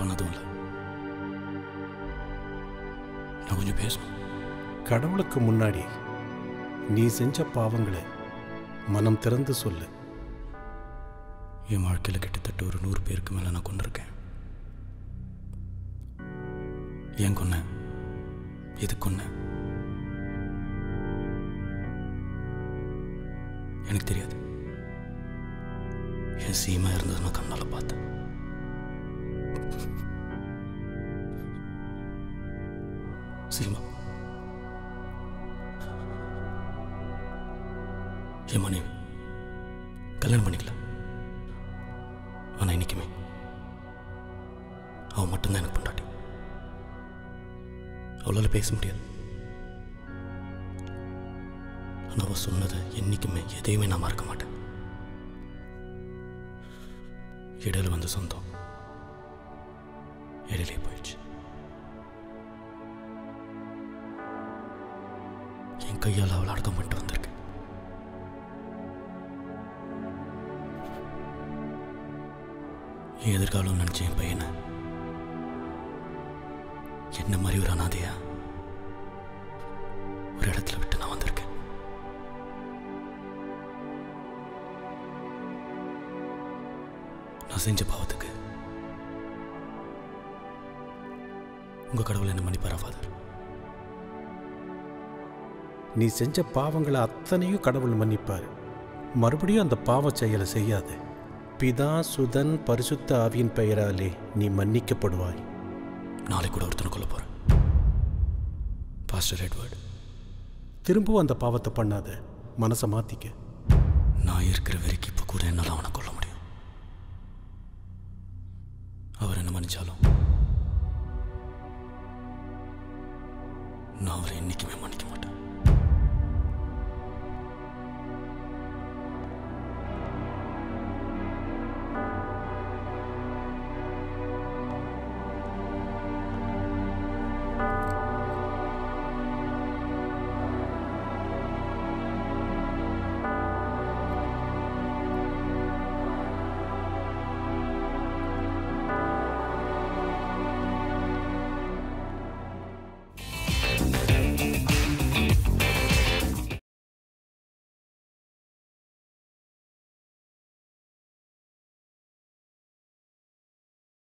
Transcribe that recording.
பண்ணதும் இல்லை. நான் கொஞ்சம் பேசணும். கடவுளுக்கு முன்னாடி நீ செஞ்ச பாவங்களை மனம் திறந்து சொல்லு. என் வாழ்க்கையில் கிட்டத்தட்ட ஒரு 100 பேருக்கு மேலே நான் கொண்டிருக்கேன். ஏன் கொன்னேன், எது கொன்னேன் எனக்கு தெரியாது. என் சீமா இருந்தது நான் கண்ணால் பார்த்தேன். சீமா என் மனைவி, கல்யாணம் பண்ணிக்கல. ஆனால் இன்னைக்குமே அவன் மட்டும்தான் எனக்கு பொண்டாட்டி. அவளால் பேச முடியாது. ஆனால் அவள் சொன்னதை என்றைக்குமே எதையுமே நான் மறக்க மாட்டேன். இடையில வந்த சொந்தம் இடையிலே போயிடுச்சு. என் கையால் அவளை அடக்கம் பண்ணிட்டு வந்திருக்கேன். என் எதிர்காலம் நினச்ச என் பையனை என்ன மாதிரி ஒரு அனாதையா ஒரு இடத்துல விட்டு நான் வந்திருக்கேன். நான் செஞ்ச பாவத்துக்கு உங்க கடவுள் என்ன மன்னிப்பாரா ஃபாதர்? நீ செஞ்ச பாவங்களை அத்தனையும் கடவுள் மன்னிப்பார். மறுபடியும் அந்த பாவ செயலை செய்யாது. பிதா சுதன் பரிசுத்த ஆவியின் பெயராலே நீ மன்னிக்கப்படுவாய். நாளைக்கு கூட ஒருத்தனை கொல்ல போறேன், பாஸ்டர் எட்வர்ட். திரும்பவும் அந்த பாவத்தை பண்ணாத, மனசை மாத்திக்க. நான் இருக்கிற வரைக்கும் இப்போ கூட என்னால் அவனை கொல்ல முடியும். அவர் என்ன மன்னிச்சாலும் நான் அவரை என்னைக்குமே மன்னிக்க மாட்டேன்.